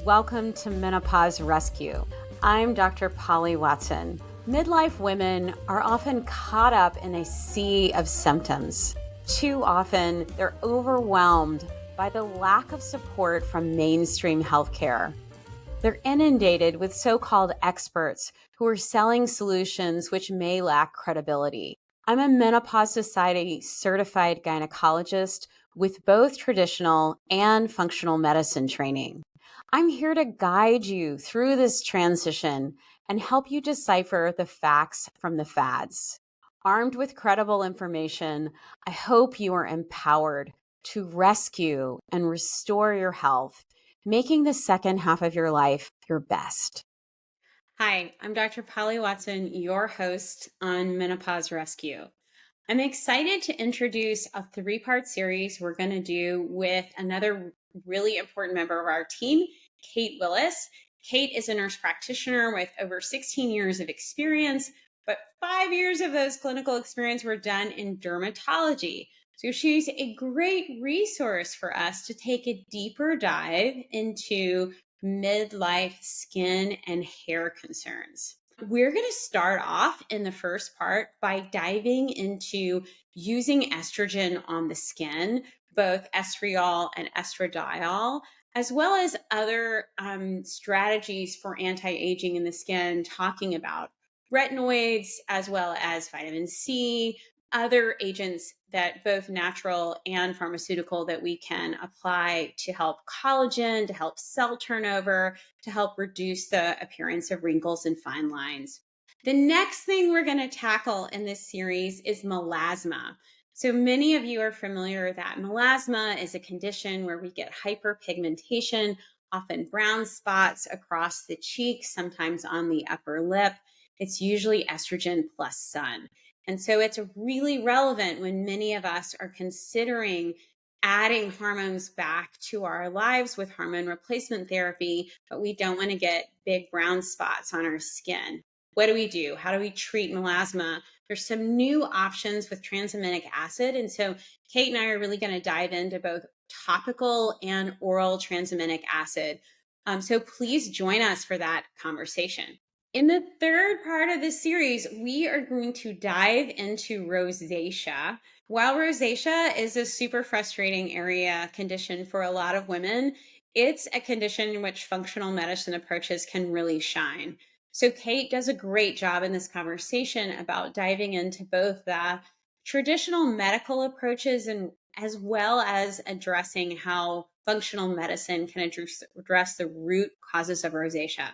Welcome to Menopause Rescue. I'm Dr. Polly Watson. Midlife women are often caught up in a sea of symptoms. Too often, they're overwhelmed by the lack of support from mainstream healthcare. They're inundated with so-called experts who are selling solutions which may lack credibility. I'm a Menopause Society certified gynecologist with both traditional and functional medicine training. I'm here to guide you through this transition and help you decipher the facts from the fads. Armed with credible information, I hope you are empowered to rescue and restore your health, making the second half of your life your best. Hi, I'm Dr. Polly Watson, your host on Menopause Rescue. I'm excited to introduce a three-part series we're going to do with another really important member of our team, Kate Willis. Kate is a nurse practitioner with over 16 years of experience, but 5 years of those clinical experience were done in dermatology. So she's a great resource for us to take a deeper dive into midlife skin and hair concerns. We're going to start off in the first part by diving into using estrogen on the skin, both estriol and estradiol, as well as other strategies for anti-aging in the skin, talking about retinoids, as well as vitamin C, other agents that both natural and pharmaceutical that we can apply to help collagen, to help cell turnover, to help reduce the appearance of wrinkles and fine lines. The next thing we're going to tackle in this series is melasma. So many of you are familiar that melasma is a condition where we get hyperpigmentation, often brown spots across the cheeks, sometimes on the upper lip. It's usually estrogen plus sun. And so it's really relevant when many of us are considering adding hormones back to our lives with hormone replacement therapy, but we don't want to get big brown spots on our skin. What do we do? How do we treat melasma? There's some new options with tranexamic acid. And so Kate and I are really going to dive into both topical and oral tranexamic acid. So please join us for that conversation. In the third part of this series, we are going to dive into rosacea. While rosacea is a super frustrating condition for a lot of women, it's a condition in which functional medicine approaches can really shine. So Kate does a great job in this conversation about diving into both the traditional medical approaches and as well as addressing how functional medicine can address the root causes of rosacea.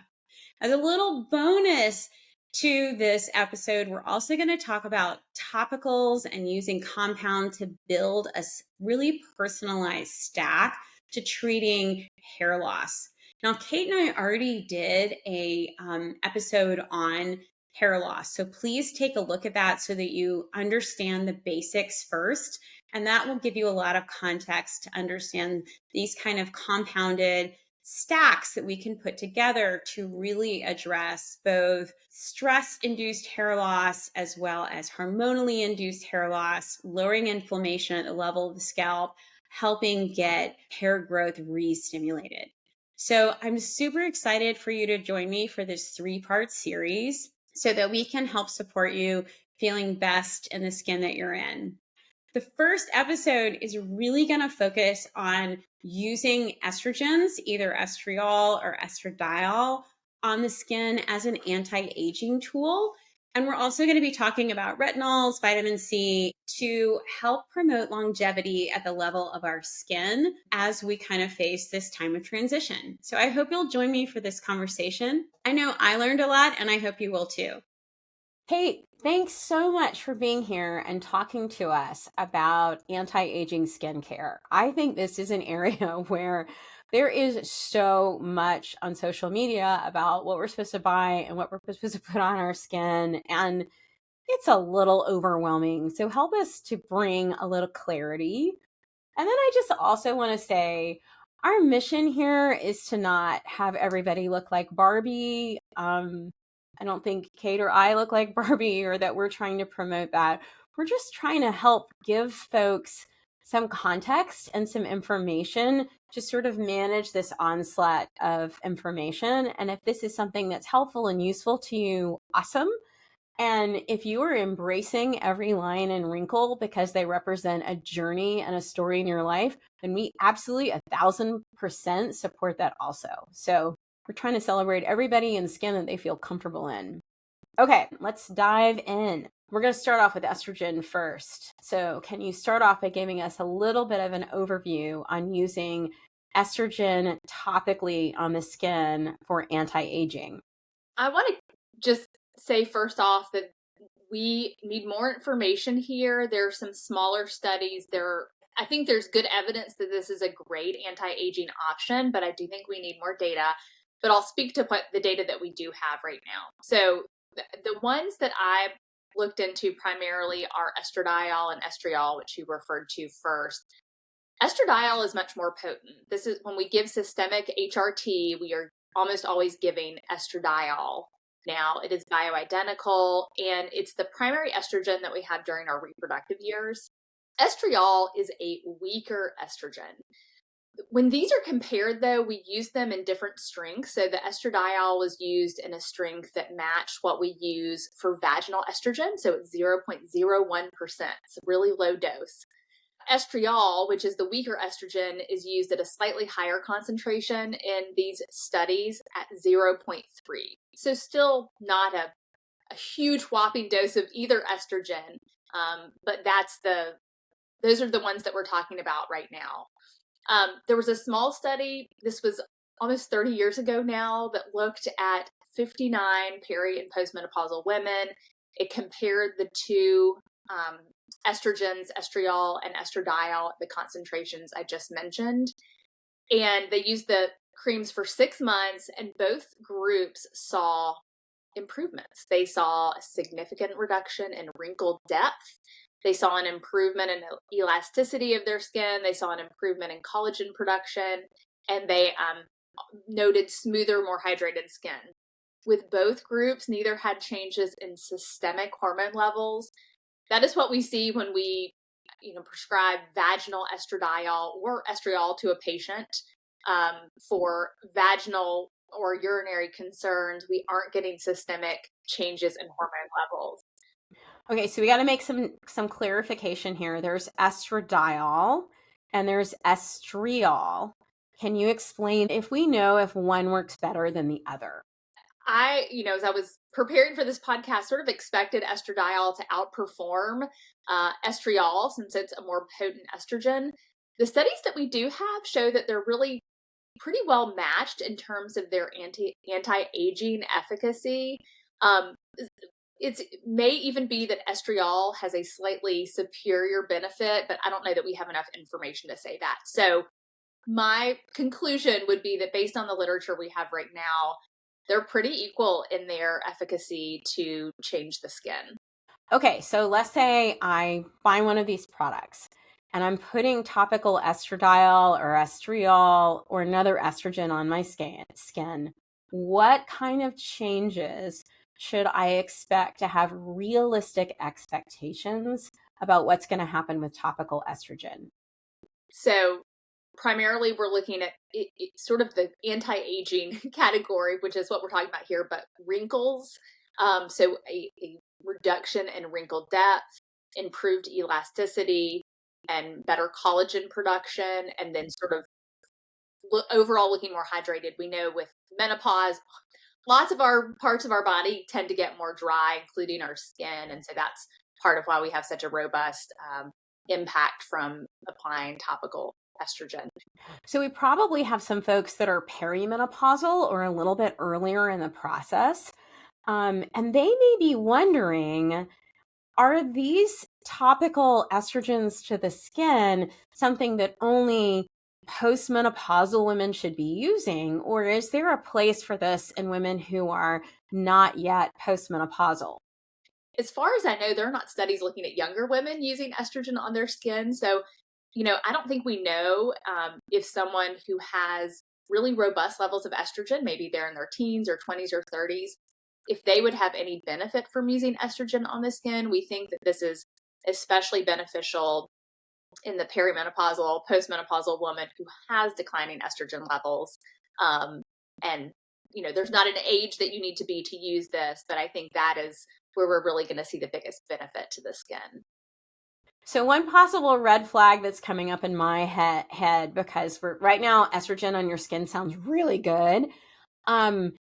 As a little bonus to this episode, we're also going to talk about topicals and using compound to build a really personalized stack to treating hair loss. Now, Kate and I already did a episode on hair loss. So please take a look at that so that you understand the basics first. And that will give you a lot of context to understand these kind of compounded stacks that we can put together to really address both stress-induced hair loss as well as hormonally induced hair loss, lowering inflammation at the level of the scalp, helping get hair growth re-stimulated. So I'm super excited for you to join me for this three-part series so that we can help support you feeling best in the skin that you're in. The first episode is really going to focus on using estrogens, either estriol or estradiol, on the skin as an anti-aging tool. And we're also going to be talking about retinols, vitamin C, to help promote longevity at the level of our skin as we kind of face this time of transition. So I hope you'll join me for this conversation. I know I learned a lot, and I hope you will too. Kate, thanks so much for being here and talking to us about anti-aging skincare. I think this is an area where there is so much on social media about what we're supposed to buy and what we're supposed to put on our skin, and it's a little overwhelming. So help us to bring a little clarity. And then I just also want to say our mission here is to not have everybody look like Barbie. I don't think Kate or I look like Barbie or that we're trying to promote that. We're just trying to help give folks some context and some information to sort of manage this onslaught of information. And if this is something that's helpful and useful to you, awesome. And if you are embracing every line and wrinkle because they represent a journey and a story in your life, then we absolutely 1,000% support that also. So we're trying to celebrate everybody and skin that they feel comfortable in. Okay, let's dive in. We're going to start off with estrogen first. So can you start off by giving us a little bit of an overview on using estrogen topically on the skin for anti-aging? I want to just say first off that we need more information here. There are some smaller studies. I think there's good evidence that this is a great anti-aging option, but I do think we need more data. But I'll speak to what the data that we do have right now. So the ones that I looked into primarily are estradiol and estriol, which you referred to first. Estradiol is much more potent. This is when we give systemic HRT, we are almost always giving estradiol. Now, it is bioidentical, and it's the primary estrogen that we have during our reproductive years. Estriol is a weaker estrogen. When these are compared, though, we use them in different strengths. So the estradiol was used in a strength that matched what we use for vaginal estrogen. So it's 0.01%. It's a really low dose. Estriol, which is the weaker estrogen, is used at a slightly higher concentration in these studies at 0.3. So still not a huge whopping dose of either estrogen, but those are the ones that we're talking about right now. There was a small study, this was almost 30 years ago now, that looked at 59 peri and postmenopausal women. It compared the two estrogens, estriol and estradiol, the concentrations I just mentioned. And they used the creams for 6 months, and both groups saw improvements. They saw a significant reduction in wrinkle depth. They saw an improvement in the elasticity of their skin. They saw an improvement in collagen production, and they noted smoother, more hydrated skin. With both groups, neither had changes in systemic hormone levels. That is what we see when we, prescribe vaginal estradiol or estriol to a patient for vaginal or urinary concerns. We aren't getting systemic changes in hormone levels. Okay, so we got to make some clarification here. There's estradiol and there's estriol. Can you explain if we know if one works better than the other? As I was preparing for this podcast, sort of expected estradiol to outperform estriol since it's a more potent estrogen. The studies that we do have show that they're really pretty well matched in terms of their anti-aging efficacy. It may even be that estriol has a slightly superior benefit, but I don't know that we have enough information to say that. So my conclusion would be that based on the literature we have right now, they're pretty equal in their efficacy to change the skin. Okay, so let's say I buy one of these products and I'm putting topical estradiol or estriol or another estrogen on my skin. What kind of changes should I expect to have realistic expectations about what's going to happen with topical estrogen? So primarily we're looking at sort of the anti-aging category, which is what we're talking about here, but wrinkles. So a reduction in wrinkle depth, improved elasticity, and better collagen production, and then sort of overall looking more hydrated. We know with menopause, lots of our parts of our body tend to get more dry, including our skin. And so that's part of why we have such a robust impact from applying topical estrogen. So we probably have some folks that are perimenopausal or a little bit earlier in the process. And they may be wondering, are these topical estrogens to the skin something that only postmenopausal women should be using? Or is there a place for this in women who are not yet postmenopausal? As far as I know, there are not studies looking at younger women using estrogen on their skin. So, I don't think we know if someone who has really robust levels of estrogen, maybe they're in their teens or 20s or 30s, if they would have any benefit from using estrogen on the skin. We think that this is especially beneficial in the perimenopausal, postmenopausal woman who has declining estrogen levels. And, there's not an age that you need to be to use this, but I think that is where we're really going to see the biggest benefit to the skin. So one possible red flag that's coming up in my head, because right now estrogen on your skin sounds really good,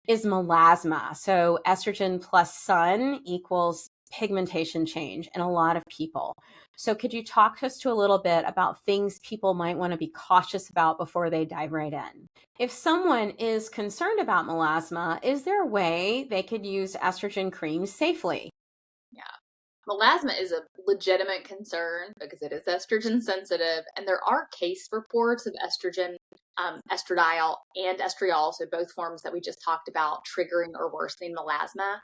is melasma. So estrogen plus sun equals pigmentation change in a lot of people. So could you talk to us a little bit about things people might want to be cautious about before they dive right in? If someone is concerned about melasma, is there a way they could use estrogen cream safely? Yeah. Melasma is a legitimate concern because it is estrogen sensitive, and there are case reports of estrogen, estradiol, and estriol, so both forms that we just talked about, triggering or worsening melasma.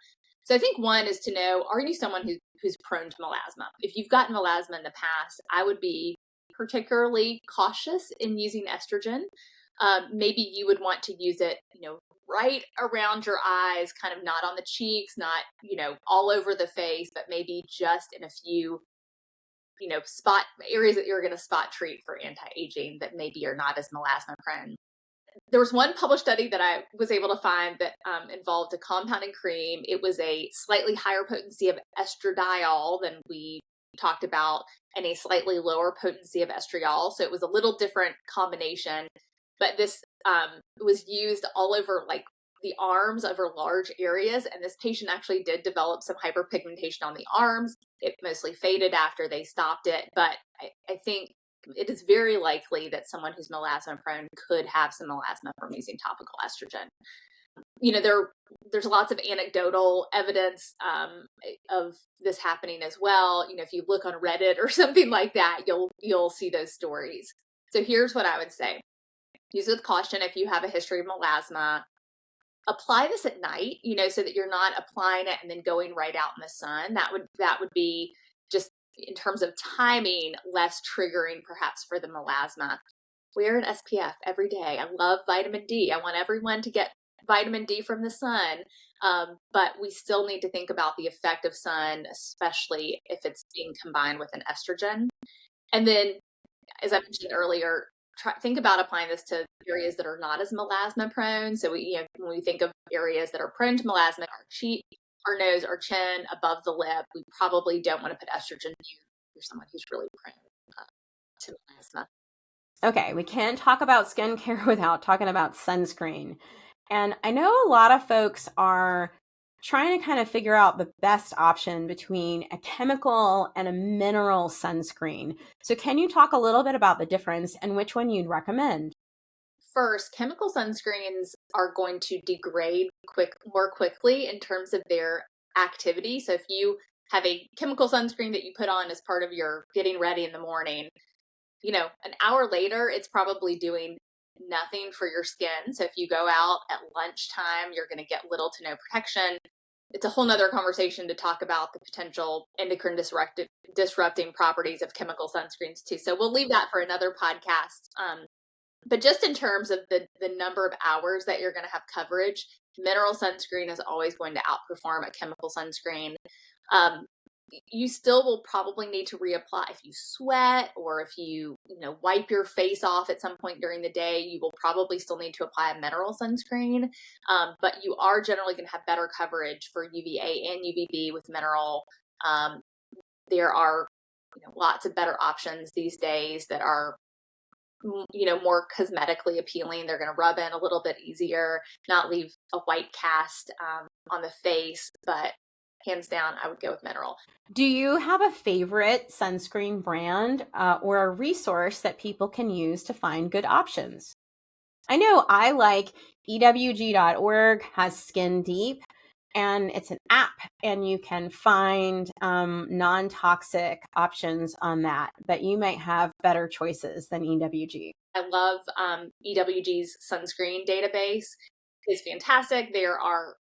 So I think one is to know, are you someone who's prone to melasma? If you've gotten melasma in the past, I would be particularly cautious in using estrogen. Maybe you would want to use it, right around your eyes, kind of not on the cheeks, not, all over the face, but maybe just in a few, spot areas that you're going to spot treat for anti-aging that maybe are not as melasma prone. There was one published study that I was able to find that involved a compounding cream. It was a slightly higher potency of estradiol than we talked about, and a slightly lower potency of estriol. So it was a little different combination, but this was used all over, like, the arms over large areas. And this patient actually did develop some hyperpigmentation on the arms. It mostly faded after they stopped it. But I think it is very likely that someone who's melasma prone could have some melasma from using topical estrogen. There's lots of anecdotal evidence of this happening as well. If you look on Reddit or something like that, you'll see those stories. So here's what I would say. Use with caution if you have a history of melasma. Apply this at night, so that you're not applying it and then going right out in the sun. That would be, just in terms of timing, less triggering perhaps for the melasma. Wear an SPF every day. I love vitamin D. I want everyone to get vitamin D from the sun. But we still need to think about the effect of sun, especially if it's being combined with an estrogen. And then, as I mentioned earlier, think about applying this to areas that are not as melasma prone. So when we think of areas that are prone to melasma, our cheek, our nose, our chin, above the lip, we probably don't want to put estrogen near someone who's really prone to melasma. Okay, we can't talk about skincare without talking about sunscreen. And I know a lot of folks are trying to kind of figure out the best option between a chemical and a mineral sunscreen. So can you talk a little bit about the difference and which one you'd recommend? First, chemical sunscreens are going to degrade more quickly in terms of their activity. So if you have a chemical sunscreen that you put on as part of your getting ready in the morning, an hour later, it's probably doing nothing for your skin. So if you go out at lunchtime, you're going to get little to no protection. It's a whole nother conversation to talk about the potential endocrine disrupting properties of chemical sunscreens too. So we'll leave that for another podcast. But just in terms of the number of hours that you're going to have coverage, mineral sunscreen is always going to outperform a chemical sunscreen. You still will probably need to reapply if you sweat, or if you wipe your face off at some point during the day. You will probably still need to apply a mineral sunscreen, but you are generally going to have better coverage for UVA and UVB with mineral. There are lots of better options these days that are more cosmetically appealing. They're going to rub in a little bit easier, not leave a white cast on the face, but hands down, I would go with mineral. Do you have a favorite sunscreen brand or a resource that people can use to find good options? I know I like EWG.org has Skin Deep, and it's an app, and you can find non-toxic options on that, but you might have better choices than EWG. I love EWG's sunscreen database. It's fantastic. There are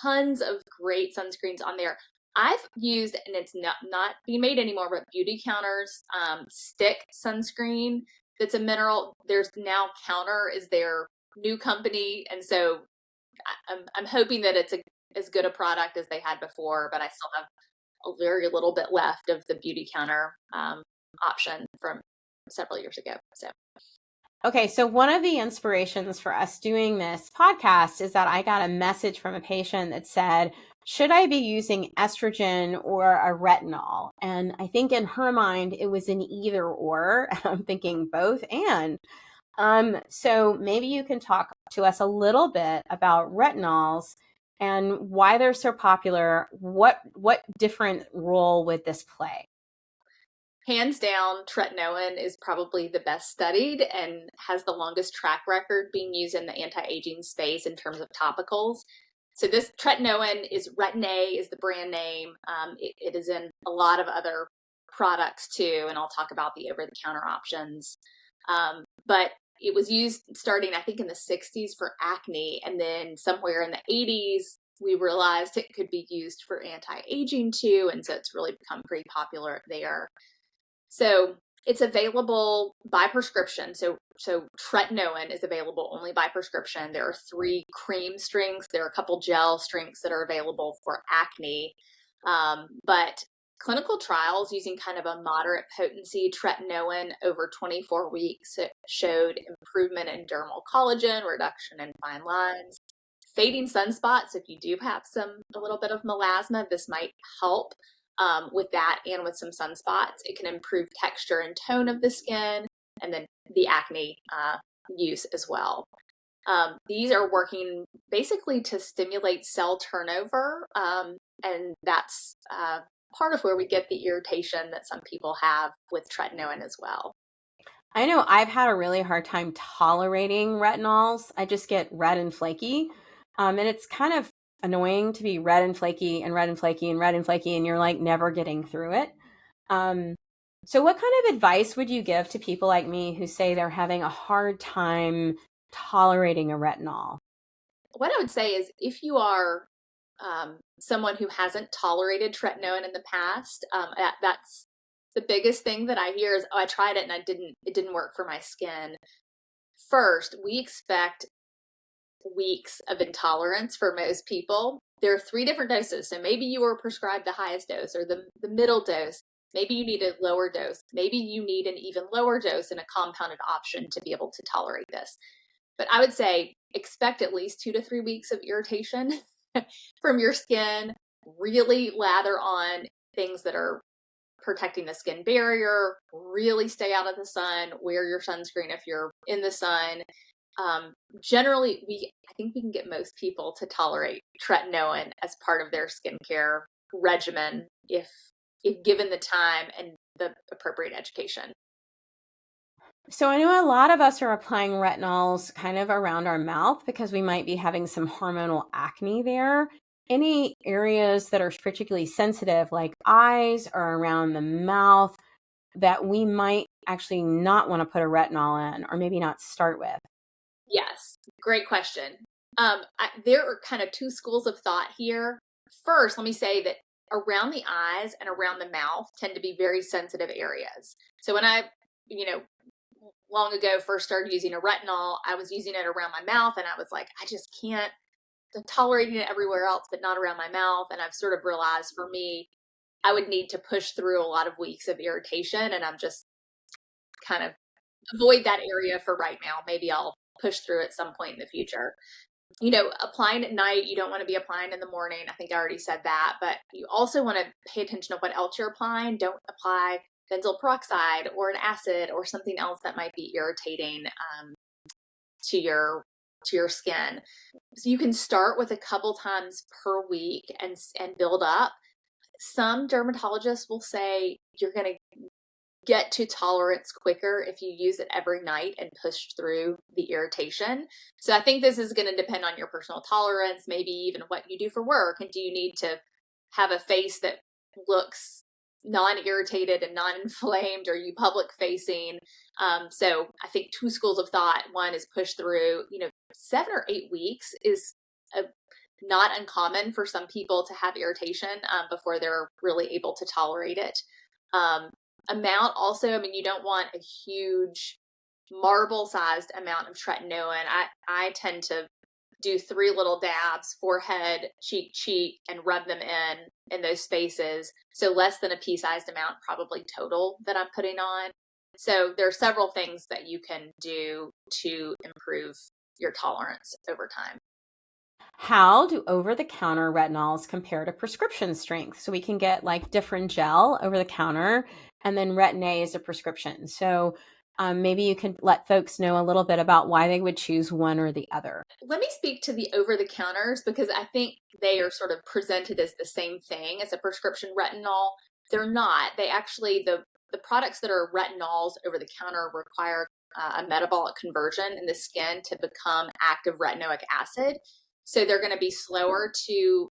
tons of great sunscreens on there. I've used, and it's not being made anymore, but Beauty Counter's stick sunscreen that's a mineral. There's now Counter is their new company, and so I'm hoping that it's as good a product as they had before, but I still have a very little bit left of the Beauty Counter option from several years ago. So. Okay, so one of the inspirations for us doing this podcast is that I got a message from a patient that said, should I be using estrogen or a retinol? And I think in her mind, it was an either or. I'm thinking both and. So maybe you can talk to us a little bit about retinols and why they're so popular. What different role would this play? Hands down, tretinoin is probably the best studied and has the longest track record being used in the anti-aging space in terms of topicals. So this tretinoin is Retin-A is the brand name. It is in a lot of other products too, and I'll talk about the over-the-counter options. But it was used starting, I think, in the 60s for acne, and then somewhere in the 80s, we realized it could be used for anti-aging too, and so it's really become pretty popular there. So it's available by prescription. So tretinoin is available only by prescription. There are 3 cream strengths. There are a couple gel strengths that are available for acne. But clinical trials using kind of a moderate potency tretinoin over 24 weeks showed improvement in dermal collagen, reduction in fine lines, fading sunspots. If you do have a little bit of melasma, this might help. With that and with some sunspots. It can improve texture and tone of the skin, and then the acne use as well. These are working basically to stimulate cell turnover, and that's part of where we get the irritation that some people have with tretinoin as well. I know I've had a really hard time tolerating retinols. I just get red and flaky. And it's kind of annoying to be red and flaky and red and flaky and red and flaky, and you're like never getting through it. So what kind of advice would you give to people like me who say they're having a hard time tolerating a retinol? What I would say is if you are someone who hasn't tolerated tretinoin in the past, that's the biggest thing that I hear is, oh, I tried it and it didn't work for my skin. First, we expect weeks of intolerance for most people. There are 3 different doses. So maybe you were prescribed the highest dose or the middle dose. Maybe you need a lower dose. Maybe you need an even lower dose and a compounded option to be able to tolerate this. But I would say expect at least 2 to 3 weeks of irritation from your skin. Really lather on things that are protecting the skin barrier. Really stay out of the sun. Wear your sunscreen if you're in the sun. Generally, I think we can get most people to tolerate tretinoin as part of their skincare regimen if given the time and the appropriate education. So I know a lot of us are applying retinols kind of around our mouth because we might be having some hormonal acne there. Any areas that are particularly sensitive, like eyes or around the mouth, that we might actually not want to put a retinol in or maybe not start with? Yes, great question. There are kind of 2 schools of thought here. First, let me say that around the eyes and around the mouth tend to be very sensitive areas. So when I, long ago first started using a retinol, I was using it around my mouth and I was like, I just can't. I'm tolerating it everywhere else, but not around my mouth. And I've sort of realized for me, I would need to push through a lot of weeks of irritation, and I'm just kind of avoid that area for right now. Maybe I'll push through at some point in the future. Applying at night, you don't want to be applying in the morning. I think I already said that, but you also want to pay attention to what else you're applying. Don't apply benzoyl peroxide or an acid or something else that might be irritating to your skin. So you can start with a couple times per week and build up. Some dermatologists will say you're going to get to tolerance quicker if you use it every night and push through the irritation. So I think this is going to depend on your personal tolerance, maybe even what you do for work. And do you need to have a face that looks non-irritated and non-inflamed? Are you public facing? So I think 2 schools of thought. One is push through, 7 or 8 weeks is not uncommon for some people to have irritation before they're really able to tolerate it. Amount also, you don't want a huge marble-sized amount of tretinoin. I tend to do 3 little dabs, forehead, cheek, and rub them in those spaces. So less than a pea-sized amount probably total that I'm putting on. So there are several things that you can do to improve your tolerance over time. How do over-the-counter retinols compare to prescription strength? So we can get like different gel over the counter, and then Retin-A is a prescription. So maybe you could let folks know a little bit about why they would choose one or the other. Let me speak to the over-the-counters because I think they are sort of presented as the same thing as a prescription retinol. They're not. They actually, the products that are retinols over the counter require a metabolic conversion in the skin to become active retinoic acid. So they're going to be slower to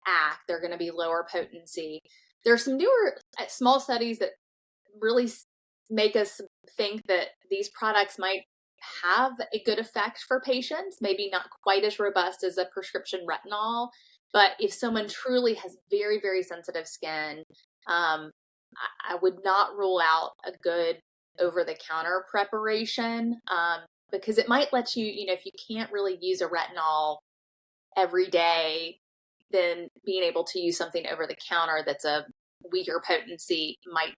act. They're going to be lower potency. There's some newer small studies that really make us think that these products might have a good effect for patients, maybe not quite as robust as a prescription retinol. But if someone truly has very, very sensitive skin, I would not rule out a good over-the-counter preparation because it might let you, if you can't really use a retinol every day, then being able to use something over the counter that's a weaker potency might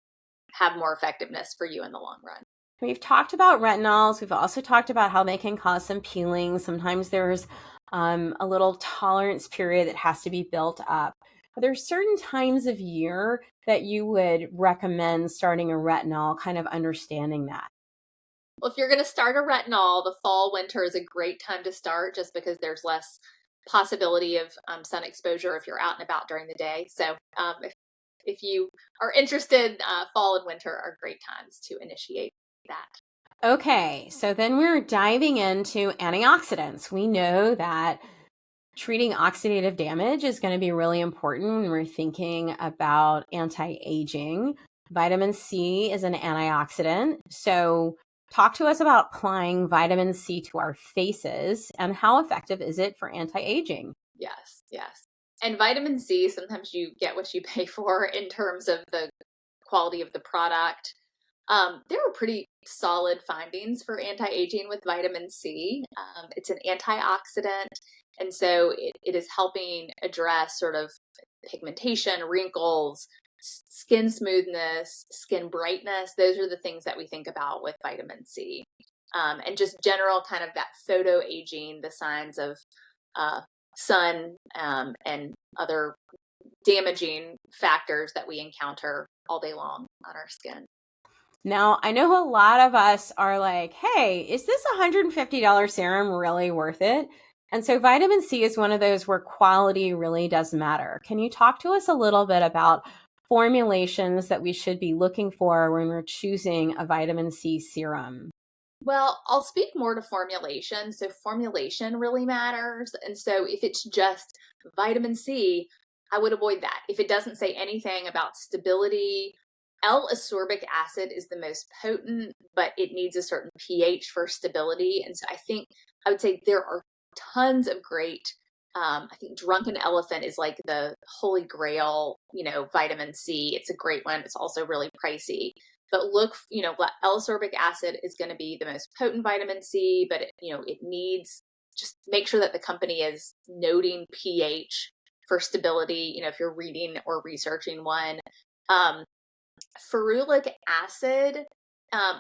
have more effectiveness for you in the long run. We've talked about retinols. We've also talked about how they can cause some peeling. Sometimes there's a little tolerance period that has to be built up. Are there certain times of year that you would recommend starting a retinol, kind of understanding that? Well, if you're going to start a retinol, the fall, winter is a great time to start just because there's less possibility of sun exposure if you're out and about during the day. So if you are interested, fall and winter are great times to initiate that. Okay, so then we're diving into antioxidants. We know that treating oxidative damage is going to be really important when we're thinking about anti-aging. Vitamin C is an antioxidant. So talk to us about applying vitamin C to our faces and how effective is it for anti-aging? Yes, yes. And vitamin C, sometimes you get what you pay for in terms of the quality of the product. There were pretty solid findings for anti-aging with vitamin C. It's an antioxidant, and so it is helping address sort of pigmentation, wrinkles, skin smoothness, skin brightness. Those are the things that we think about with vitamin C. And just general kind of that photo aging, the signs of sun and other damaging factors that we encounter all day long on our skin. Now, I know a lot of us are like, hey, is this $150 serum really worth it? And so vitamin C is one of those where quality really does matter. Can you talk to us a little bit about formulations that we should be looking for when we're choosing a vitamin C serum? Well, I'll speak more to formulation. So formulation really matters. And so if it's just vitamin C, I would avoid that. If it doesn't say anything about stability, L-ascorbic acid is the most potent, but it needs a certain pH for stability. And so I would say there are tons of great, I think Drunken Elephant is like the holy grail, vitamin C. It's a great one. It's also really pricey. But look, L-ascorbic acid is going to be the most potent vitamin C, but it needs, just make sure that the company is noting pH for stability, if you're reading or researching one. Ferulic acid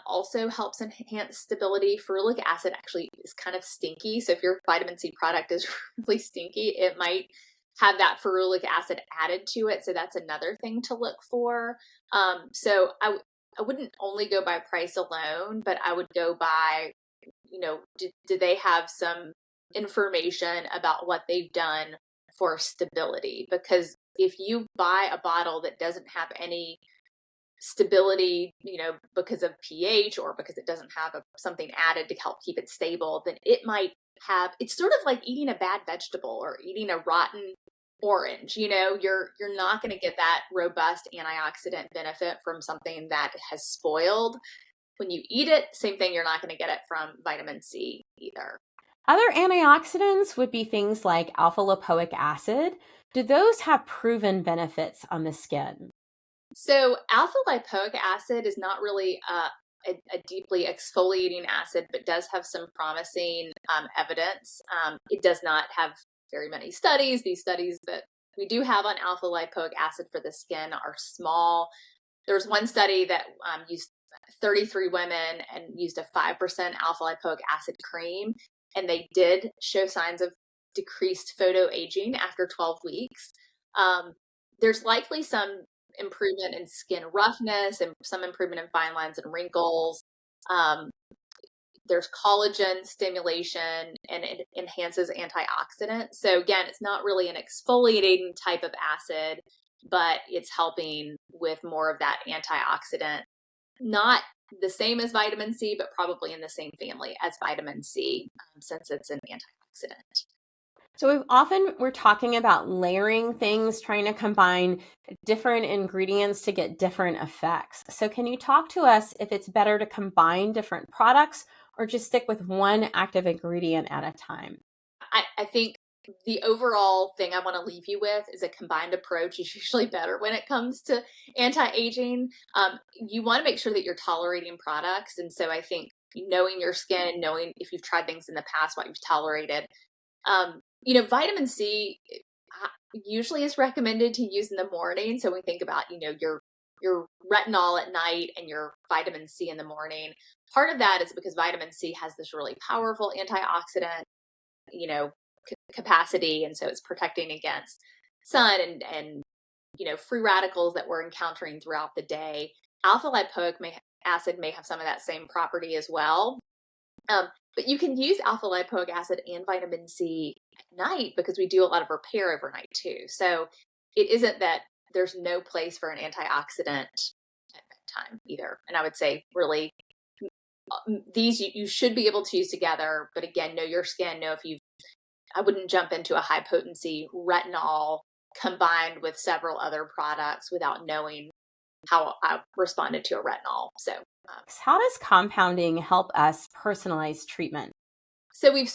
also helps enhance stability. Ferulic acid actually is kind of stinky. So if your vitamin C product is really stinky, it might have that ferulic acid added to it. So that's another thing to look for. So I wouldn't only go by price alone, but I would go by, do they have some information about what they've done for stability? Because if you buy a bottle that doesn't have any stability, because of pH or because it doesn't have something added to help keep it stable, then it's sort of like eating a bad vegetable or eating a rotten orange. You're not going to get that robust antioxidant benefit from something that has spoiled. When you eat it, same thing, you're not going to get it from vitamin C either. Other antioxidants would be things like alpha lipoic acid. Do those have proven benefits on the skin? So alpha lipoic acid is not really a deeply exfoliating acid, but does have some promising evidence. It does not have very many studies. These studies that we do have on alpha lipoic acid for the skin are small. There's one study that used 33 women and used a 5% alpha lipoic acid cream, and they did show signs of decreased photo aging after 12 weeks. There's likely some improvement in skin roughness and some improvement in fine lines and wrinkles. There's collagen stimulation, and it enhances antioxidants. So again, it's not really an exfoliating type of acid, but it's helping with more of that antioxidant. Not the same as vitamin C, but probably in the same family as vitamin C, since it's an antioxidant. So we're talking about layering things, trying to combine different ingredients to get different effects. So can you talk to us if it's better to combine different products or just stick with one active ingredient at a time? I think the overall thing I want to leave you with is a combined approach is usually better when it comes to anti-aging. You want to make sure that you're tolerating products. And so I think knowing your skin, knowing if you've tried things in the past, what you've tolerated. Vitamin C usually is recommended to use in the morning. So when we think about, your retinol at night and your vitamin C in the morning, part of that is because vitamin C has this really powerful antioxidant, capacity. And so it's protecting against sun and free radicals that we're encountering throughout the day. Alpha lipoic acid may have some of that same property as well. But you can use alpha lipoic acid and vitamin C at night because we do a lot of repair overnight too. So it isn't that there's no place for an antioxidant at bedtime either. And I would say really these you should be able to use together. But again, know your skin, I wouldn't jump into a high potency retinol combined with several other products without knowing how I responded to a retinol. So how does compounding help us personalize treatment? So we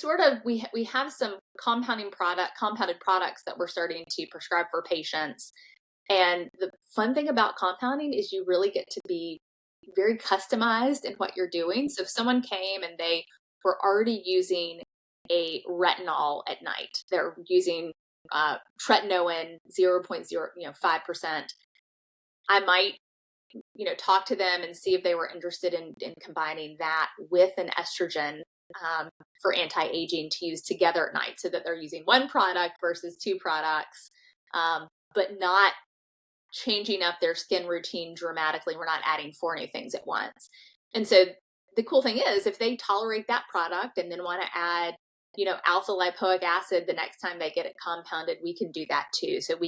have some compounded products that we're starting to prescribe for patients. And the fun thing about compounding is you really get to be very customized in what you're doing. So if someone came and they were already using a retinol at night, they're using tretinoin 0.05%, I might talk to them and see if they were interested in combining that with an estrogen for anti-aging to use together at night, so that they're using one product versus two products, but not changing up their skin routine dramatically. We're not adding 4 new things at once. And so the cool thing is if they tolerate that product and then want to add alpha lipoic acid the next time they get it compounded, we can do that too. So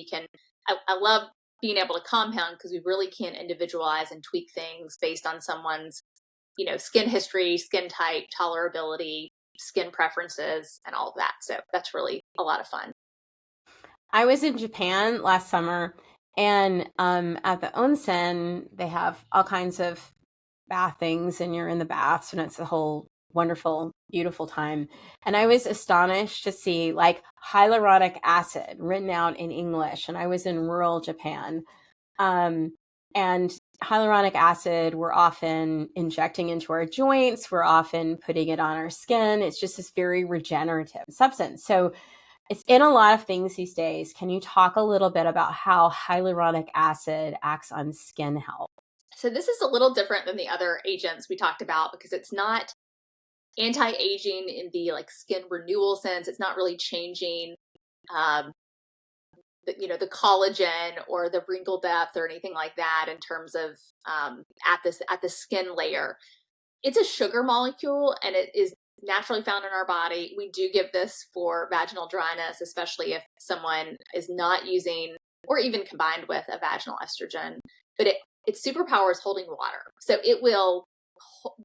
I love being able to compound because we really can individualize and tweak things based on someone's, skin history, skin type, tolerability, skin preferences, and all of that. So that's really a lot of fun. I was in Japan last summer, and at the onsen, they have all kinds of bath things, and you're in the baths, and it's a whole wonderful, beautiful time. And I was astonished to see hyaluronic acid written out in English. And I was in rural Japan. And hyaluronic acid, we're often injecting into our joints. We're often putting it on our skin. It's just this very regenerative substance. So it's in a lot of things these days. Can you talk a little bit about how hyaluronic acid acts on skin health? So this is a little different than the other agents we talked about because it's not anti-aging in the skin renewal sense. It's not really changing the collagen or the wrinkle depth or anything like that in terms of at the skin layer. It's a sugar molecule and it is naturally found in our body. We do give this for vaginal dryness, especially if someone is not using or even combined with a vaginal estrogen. But its superpower is holding water. So it will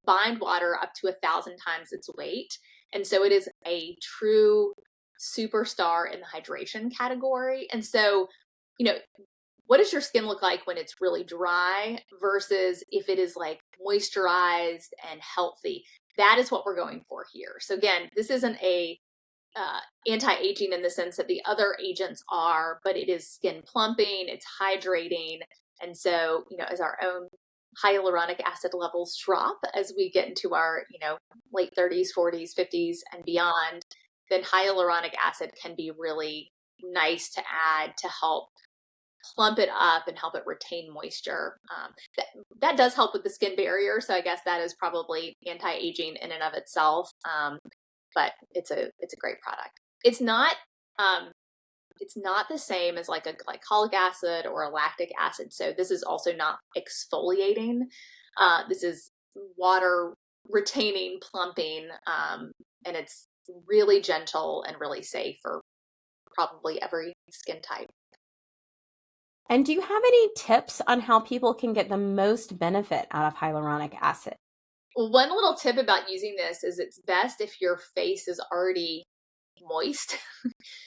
bind water up to 1,000 times its weight. And so it is a true superstar in the hydration category. And so, what does your skin look like when it's really dry versus if it is moisturized and healthy? That is what we're going for here. So again, this isn't a anti-aging in the sense that the other agents are, but it is skin plumping, it's hydrating. And so, as our own hyaluronic acid levels drop as we get into our, late 30s, 40s, 50s, and beyond, then hyaluronic acid can be really nice to add to help plump it up and help it retain moisture. That does help with the skin barrier. So I guess that is probably anti-aging in and of itself. But it's a great product. It's not the same as like a glycolic acid or a lactic acid. So this is also not exfoliating. This is water retaining, plumping, and it's really gentle and really safe for probably every skin type. And do you have any tips on how people can get the most benefit out of hyaluronic acid? Well, one little tip about using this is it's best if your face is already moist.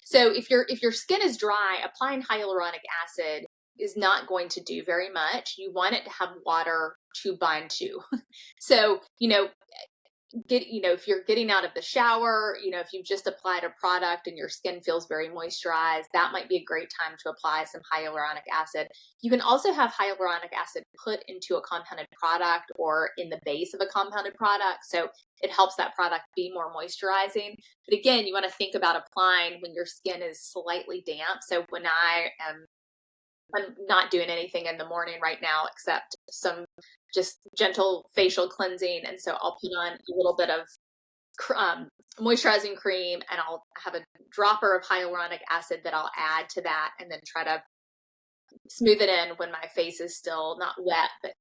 So if your skin is dry, applying hyaluronic acid is not going to do very much. You want it to have water to bind to. So, if you're getting out of the shower, if you've just applied a product and your skin feels very moisturized, that might be a great time to apply some hyaluronic acid. You can also have hyaluronic acid put into a compounded product or in the base of a compounded product. So it helps that product be more moisturizing. But again, you want to think about applying when your skin is slightly damp. So when I'm not doing anything in the morning right now except some just gentle facial cleansing. And so I'll put on a little bit of moisturizing cream and I'll have a dropper of hyaluronic acid that I'll add to that and then try to smooth it in when my face is still not wet, but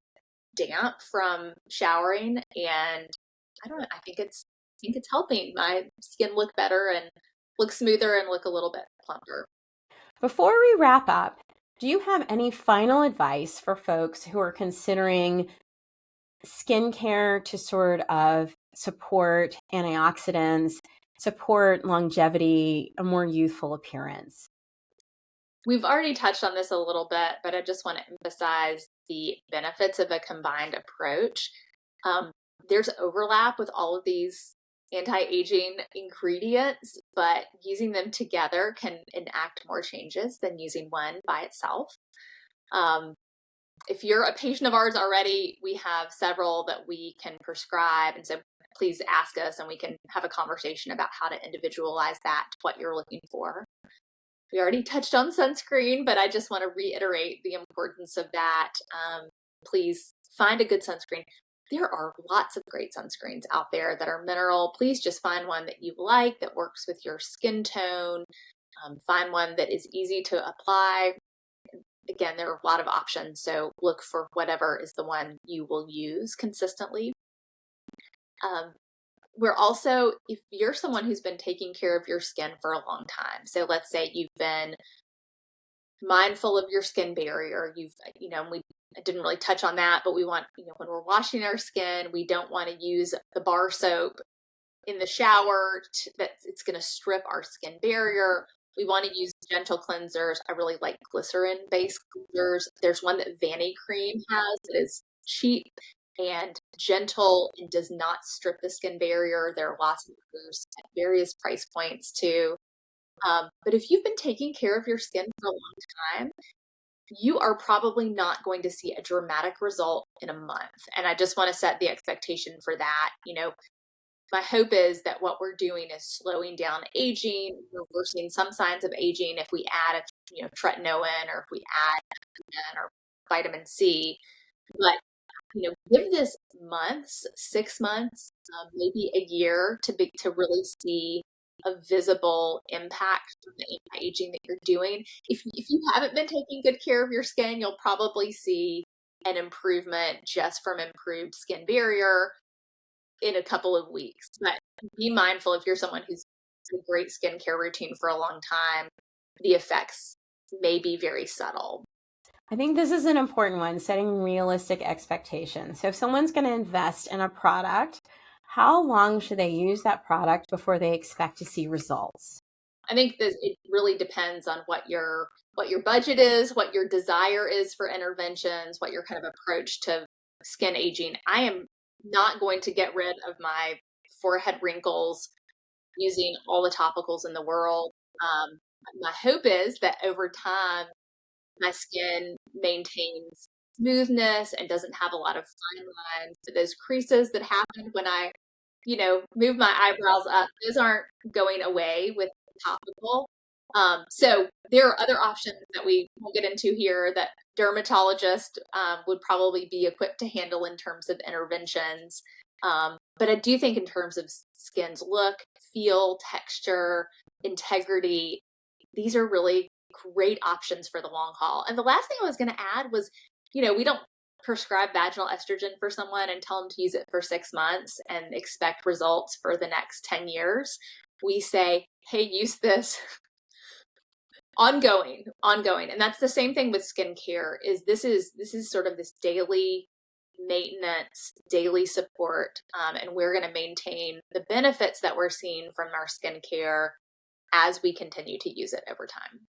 damp from showering. And I don't know, I think it's helping my skin look better and look smoother and look a little bit plumper. Before we wrap up, do you have any final advice for folks who are considering skincare to sort of support antioxidants, support longevity, a more youthful appearance? We've already touched on this a little bit, but I just want to emphasize the benefits of a combined approach. There's overlap with all of these anti-aging ingredients, but using them together can enact more changes than using one by itself. If you're a patient of ours already, we have several that we can prescribe. And so please ask us and we can have a conversation about how to individualize that to what you're looking for. We already touched on sunscreen, but I just want to reiterate the importance of that. Please find a good sunscreen. There are lots of great sunscreens out there that are mineral. Please just find one that you like, that works with your skin tone. Find one that is easy to apply. Again, there are a lot of options, so look for whatever is the one you will use consistently. We're also, if you're someone who's been taking care of your skin for a long time, so let's say you've been mindful of your skin barrier, I didn't really touch on that, but we want, when we're washing our skin, we don't want to use the bar soap in the shower that it's going to strip our skin barrier. We want to use gentle cleansers. I really like glycerin-based cleansers. There's one that Vanny Cream has that is cheap and gentle and does not strip the skin barrier. There are lots of others at various price points too. But if you've been taking care of your skin for a long time, you are probably not going to see a dramatic result in a month. And I just want to set the expectation for that. My hope is that what we're doing is slowing down aging, reversing some signs of aging if we add tretinoin or if we add estrogen or vitamin C. But give this months, 6 months, maybe a year to really see a visible impact from the anti-aging that you're doing. If you haven't been taking good care of your skin, you'll probably see an improvement just from improved skin barrier in a couple of weeks. But be mindful, if you're someone who's a great skincare routine for a long time, the effects may be very subtle. I think this is an important one, setting realistic expectations. So if someone's going to invest in a product, how long should they use that product before they expect to see results? I think that it really depends on what your budget is, what your desire is for interventions, what your kind of approach to skin aging. I am not going to get rid of my forehead wrinkles using all the topicals in the world. My hope is that over time, my skin maintains smoothness and doesn't have a lot of fine lines. So those creases that happen when I, move my eyebrows up, those aren't going away with topical. So there are other options that we won't get into here that dermatologists would probably be equipped to handle in terms of interventions. But I do think in terms of skin's look, feel, texture, integrity, these are really great options for the long haul. And the last thing I was going to add was, we don't prescribe vaginal estrogen for someone and tell them to use it for 6 months and expect results for the next 10 years. We say, hey, use this ongoing. And that's the same thing with skincare. This is sort of this daily maintenance, daily support, and we're going to maintain the benefits that we're seeing from our skincare as we continue to use it over time.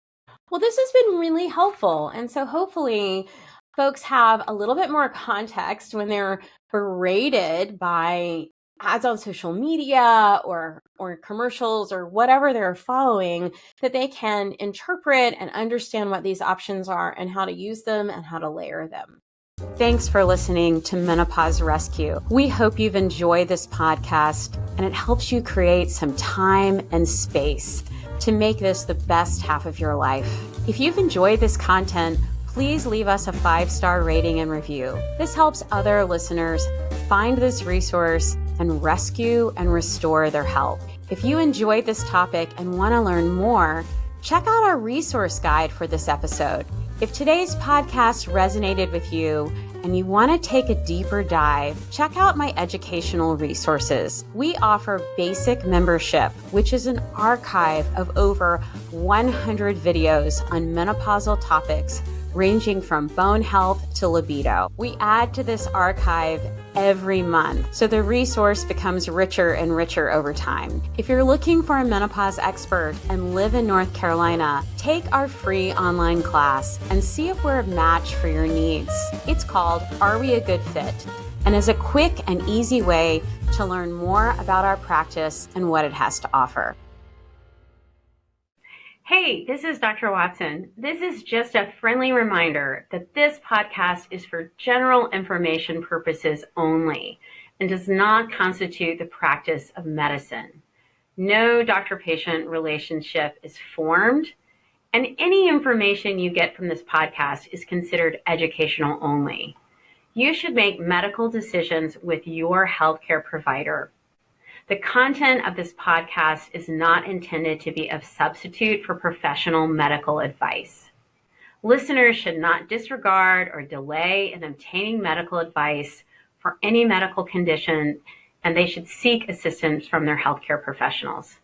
Well, this has been really helpful. And so hopefully folks have a little bit more context when they're berated by ads on social media or commercials or whatever they're following, that they can interpret and understand what these options are and how to use them and how to layer them. Thanks for listening to Menopause Rescue. We hope you've enjoyed this podcast and it helps you create some time and space to make this the best half of your life. If you've enjoyed this content, please leave us a 5-star rating and review. This helps other listeners find this resource and rescue and restore their health. If you enjoyed this topic and want to learn more, check out our resource guide for this episode. If today's podcast resonated with you and you want to take a deeper dive, check out my educational resources. We offer basic membership, which is an archive of over 100 videos on menopausal topics ranging from bone health to libido. We add to this archive every month, so the resource becomes richer and richer over time. If you're looking for a menopause expert and live in North Carolina, take our free online class and see if we're a match for your needs. It's called Are We a Good Fit? And is a quick and easy way to learn more about our practice and what it has to offer. Hey, this is Dr. Watson. This is just a friendly reminder that this podcast is for general information purposes only and does not constitute the practice of medicine. No doctor-patient relationship is formed, and any information you get from this podcast is considered educational only. You should make medical decisions with your healthcare provider. The content of this podcast is not intended to be a substitute for professional medical advice. Listeners should not disregard or delay in obtaining medical advice for any medical condition, and they should seek assistance from their healthcare professionals.